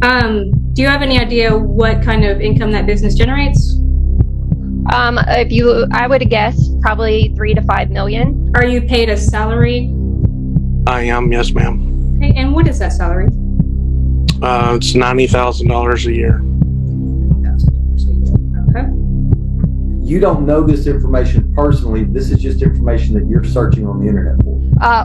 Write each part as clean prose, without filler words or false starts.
Do you have any idea what kind of income that business generates? I would guess probably 3 to 5 million. Are you paid a salary? I am, yes, ma'am. Okay, and what is that salary? It's $90,000 a year. Okay. You don't know this information personally. This is just information that you're searching on the internet for.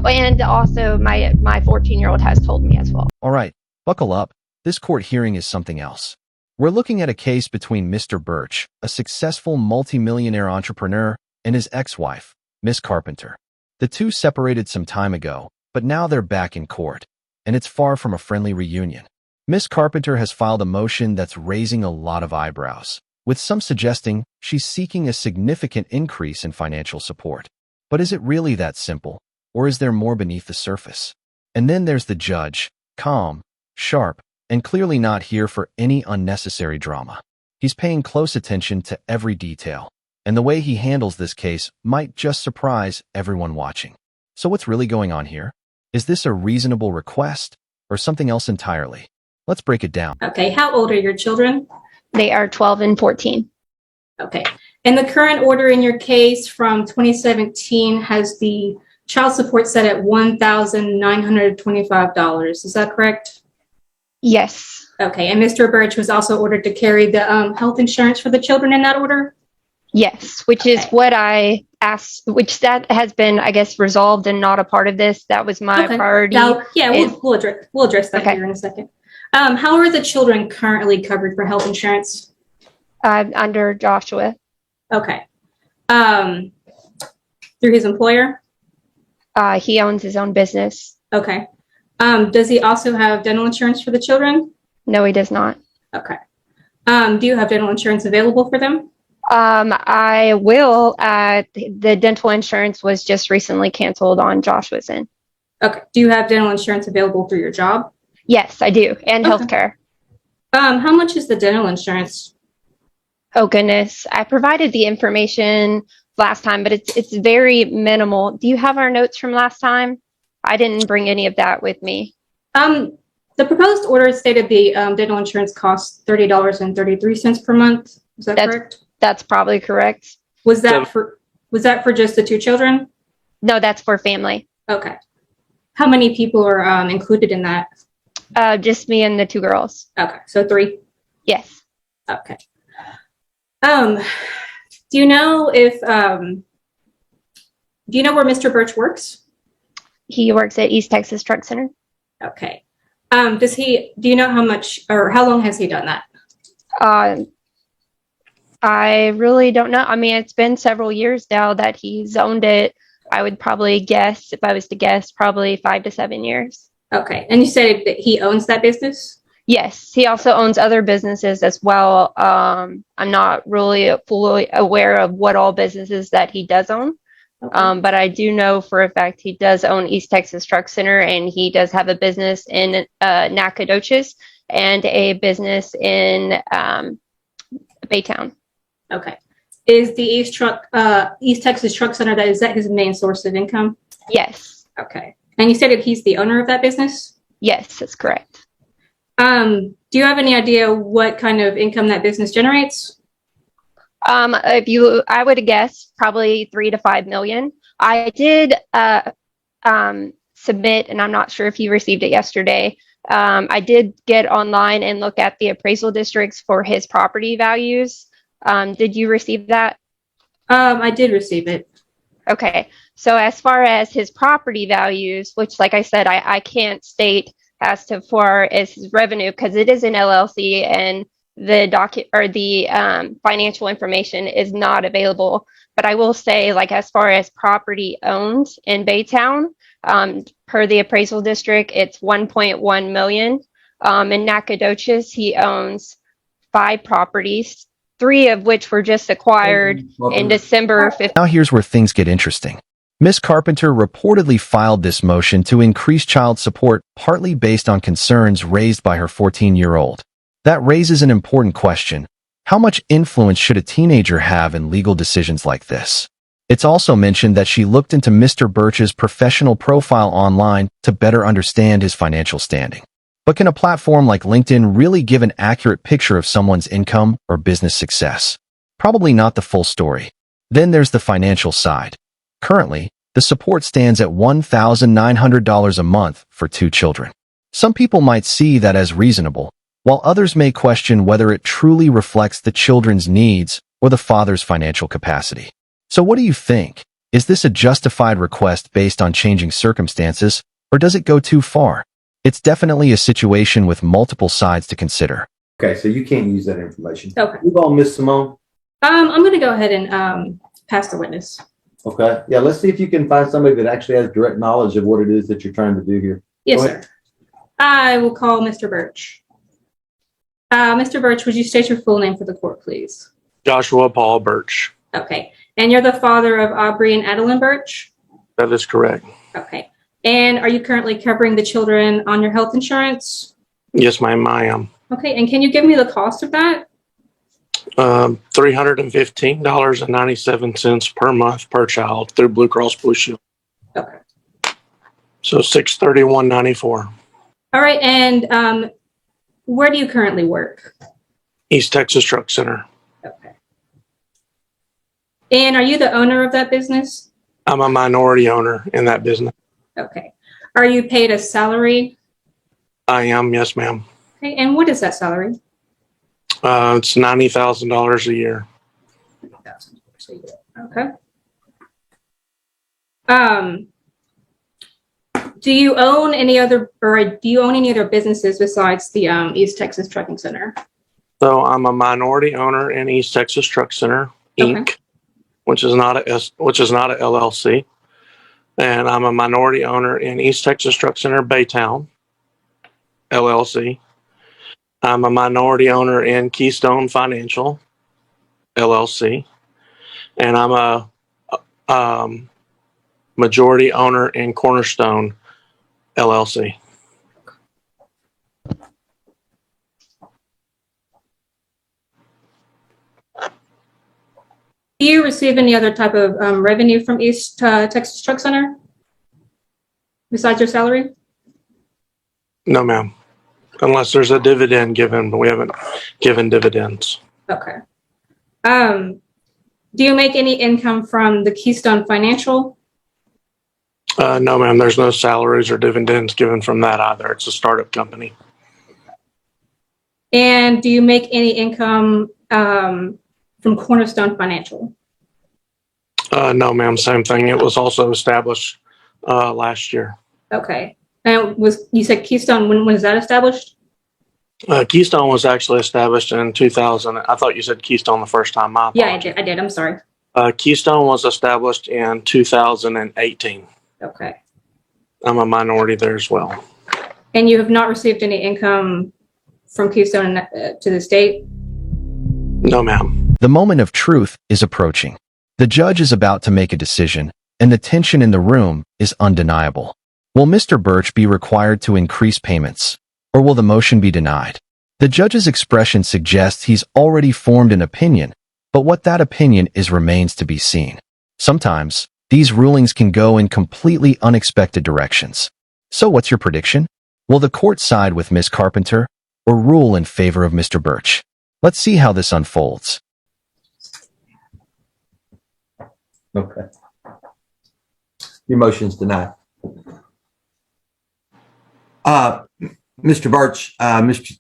And also my 14-year-old has told me as well. All right, buckle up. This court hearing is something else. We're looking at a case between Mr. Birch, a successful multimillionaire entrepreneur, and his ex-wife, Miss Carpenter. The two separated some time ago, but now they're back in court, and it's far from a friendly reunion. Miss Carpenter has filed a motion that's raising a lot of eyebrows, with some suggesting she's seeking a significant increase in financial support. But is it really that simple, or is there more beneath the surface? And then there's the judge, calm, sharp, and clearly not here for any unnecessary drama. He's paying close attention to every detail, and the way he handles this case might just surprise everyone watching. So what's really going on here? Is this a reasonable request, or something else entirely? Let's break it down. Okay, how old are your children? They are 12 and 14. Okay, and the current order in your case from 2017 has the child support set at $1,925. Is that correct? Yes. Okay, and Mr. Birch was also ordered to carry the health insurance for the children in that order? Yes, which is what I asked, which that has been, I guess, resolved and not a part of this. That was my priority. Now, yeah, we'll address that here in a second. How are the children currently covered for health insurance? Under Joshua. Okay. Through his employer? He owns his own business. Okay. Does he also have dental insurance for the children? No, he does not. Okay. Do you have dental insurance available for them? I will. The dental insurance was just recently canceled on Joshua's end. Okay. Do you have dental insurance available through your job? Yes, I do. And healthcare. How much is the dental insurance? Oh, goodness. I provided the information last time, but it's very minimal. Do you have our notes from last time? I didn't bring any of that with me. The proposed order stated the dental insurance costs $30.33 per month. Is that correct? That's probably correct. Was that for just the two children? No, that's for family. Okay. How many people are included in that? Just me and the two girls. Okay, so 3. Yes. Okay. Do you know if do you know where Mr. Birch works? He works at East Texas Truck Center. Okay. Do you know how much or how long has he done that? I really don't know. I mean, it's been several years now that he's owned it. I would probably guess, if I was to guess, probably 5 to 7 years. Okay. And you said that he owns that business? Yes. He also owns other businesses as well. I'm not really fully aware of what all businesses that he does own. Okay. But I do know for a fact he does own East Texas Truck Center, and he does have a business in Nacogdoches and a business in Baytown. Okay. Is the East Texas Truck Center, is that his main source of income? Yes. Okay. And you said that he's the owner of that business? Yes, that's correct. Do you have any idea what kind of income that business generates? I would guess probably 3 to 5 million. I did submit, and I'm not sure if you received it yesterday. I did get online and look at the appraisal districts for his property values. Did you receive that? I did receive it. Okay. So as far as his property values, which, like I said, I can't state as to far as his revenue because it is an LLC and the financial information is not available. But I will say, like, as far as property owned in Baytown, per the appraisal district, it's 1.1 million. In Nacogdoches, he owns 5 properties, 3 of which were just acquired in December 15th. Now here's where things get interesting. Ms. Carpenter reportedly filed this motion to increase child support partly based on concerns raised by her 14-year-old. That raises an important question. How much influence should a teenager have in legal decisions like this? It's also mentioned that she looked into Mr. Birch's professional profile online to better understand his financial standing. But can a platform like LinkedIn really give an accurate picture of someone's income or business success? Probably not the full story. Then there's the financial side. Currently, the support stands at $1,900 a month for 2 children. Some people might see that as reasonable, while others may question whether it truly reflects the children's needs or the father's financial capacity. So what do you think? Is this a justified request based on changing circumstances, or does it go too far? It's definitely a situation with multiple sides to consider. Okay, so you can't use that information. Okay. Move on, Miss Simone. I'm going to go ahead and pass the witness. Okay. Yeah, let's see if you can find somebody that actually has direct knowledge of what it is that you're trying to do here. Yes, Go sir. ahead. I will call Mr. Birch. Mr. Birch, would you state your full name for the court, please? Joshua Paul Birch. Okay. And you're the father of Aubrey and Adeline Birch? That is correct. Okay. And are you currently covering the children on your health insurance? Yes, ma'am, I am. Okay. And can you give me the cost of that? $315.97 per month per child through Blue Cross Blue Shield. Okay. So $631.94. All right. And where do you currently work? East Texas Truck Center. Okay. And are you the owner of that business? I'm a minority owner in that business. Okay. Are you paid a salary? I am, yes, ma'am. Okay. And what is that salary? It's $90,000 a year. Okay. Do you own any other businesses besides the East Texas Trucking Center? So I'm a minority owner in East Texas Truck Center, Inc., Okay. which is not a LLC, and I'm a minority owner in East Texas Truck Center, Baytown, LLC. I'm a minority owner in Keystone Financial, LLC, and I'm a majority owner in Cornerstone, LLC. Do you receive any other type of revenue from East Texas Truck Center besides your salary? No, ma'am. Unless there's a dividend given, but we haven't given dividends. Okay. Do you make any income from the Keystone Financial? No, ma'am. There's no salaries or dividends given from that either. It's a startup company. And do you make any income from Cornerstone Financial? No, ma'am. Same thing. It was also established last year. Okay. And you said Keystone, when was that established? Keystone was actually established in 2000. I thought you said Keystone the first time. My Yeah, apologies. I did. I'm sorry. Keystone was established in 2018. Okay. I'm a minority there as well. And you have not received any income from Keystone to the state? No, ma'am. The moment of truth is approaching. The judge is about to make a decision, and the tension in the room is undeniable. Will Mr. Birch be required to increase payments, or will the motion be denied? The judge's expression suggests he's already formed an opinion, but what that opinion is remains to be seen. Sometimes, these rulings can go in completely unexpected directions. So what's your prediction? Will the court side with Ms. Carpenter, or rule in favor of Mr. Birch? Let's see how this unfolds. Okay. Your motion's denied. Mr. Birch,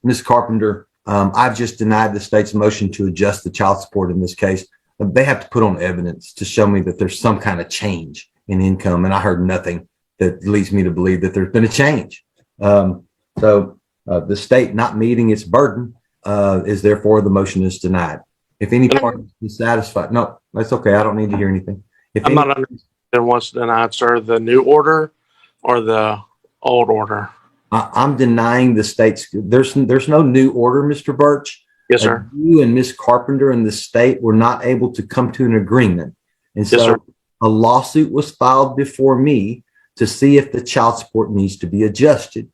Ms. Carpenter, I've just denied the state's motion to adjust the child support in this case. They have to put on evidence to show me that there's some kind of change in income, and I heard nothing that leads me to believe that there's been a change. So the state not meeting its burden is therefore the motion is denied. If any party is satisfied, no, that's okay. I don't need to hear anything. If I'm not understanding what's denied, sir. The new order or the old order? I'm denying the state's. There's no new order, Mr. Birch. Yes, sir. You and Ms. Carpenter and the state were not able to come to an agreement, and so Yes, sir. a lawsuit was filed before me to see if the child support needs to be adjusted.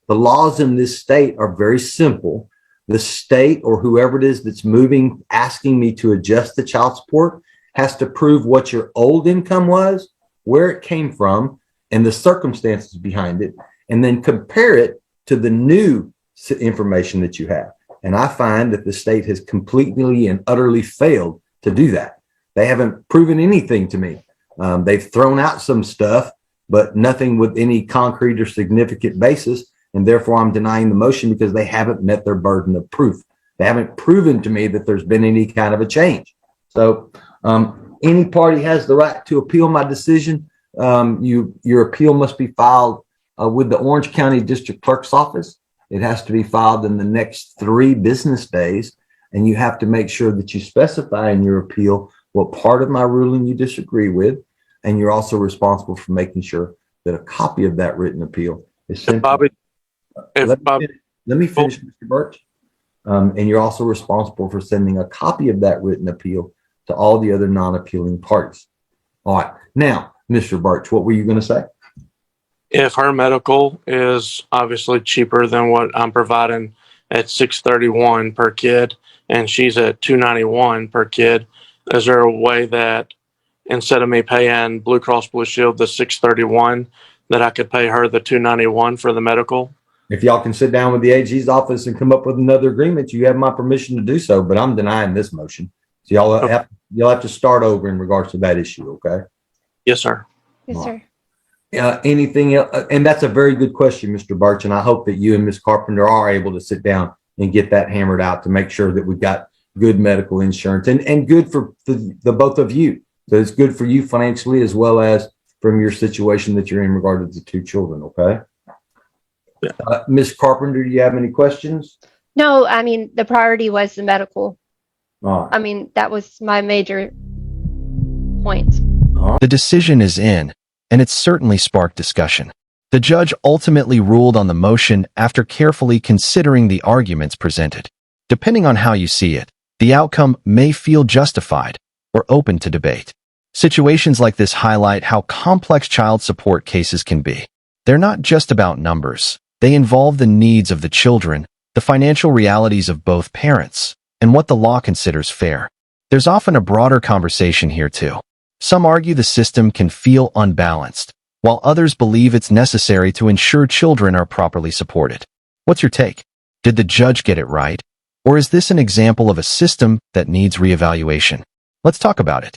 The laws in this state are very simple. The state or whoever it is that's moving, asking me to adjust the child support, has to prove what your old income was, where it came from, and the circumstances behind it, and then compare it to the new information that you have. And I find that the state has completely and utterly failed to do that. They haven't proven anything to me. They've thrown out some stuff, but nothing with any concrete or significant basis. And therefore, I'm denying the motion because they haven't met their burden of proof. They haven't proven to me that there's been any kind of a change. So any party has the right to appeal my decision. Your appeal must be filed with the Orange County District Clerk's office. It has to be filed in the next 3 business days. And you have to make sure that you specify in your appeal what part of my ruling you disagree with. And you're also responsible for making sure that a copy of that written appeal is sent. Let me finish, Mr. Birch. And you're also responsible for sending a copy of that written appeal to all the other non-appealing parties. All right. Now, Mr. Birch, what were you going to say? If her medical is obviously cheaper than what I'm providing at $631 per kid, and she's at $291 per kid, is there a way that instead of me paying Blue Cross Blue Shield the $631, that I could pay her the $291 for the medical? If y'all can sit down with the AG's office and come up with another agreement, you have my permission to do so, but I'm denying this motion. So you'll have to start over in regards to that issue, okay? Yes, sir. Yes, sir. Anything else? And that's a very good question, Mr. Birch, and I hope that you and Ms. Carpenter are able to sit down and get that hammered out to make sure that we've got good medical insurance and good for the both of you. So it's good for you financially as well as from your situation that you're in regard to the 2 children, okay? Yeah. Ms. Carpenter, do you have any questions? No, I mean, the priority was the medical. All right. I mean, that was my major point. The decision is in, and it certainly sparked discussion. The judge ultimately ruled on the motion after carefully considering the arguments presented. Depending on how you see it, the outcome may feel justified or open to debate. Situations like this highlight how complex child support cases can be. They're not just about numbers. They involve the needs of the children, the financial realities of both parents, and what the law considers fair. There's often a broader conversation here too. Some argue the system can feel unbalanced, while others believe it's necessary to ensure children are properly supported. What's your take? Did the judge get it right? Or is this an example of a system that needs reevaluation? Let's talk about it.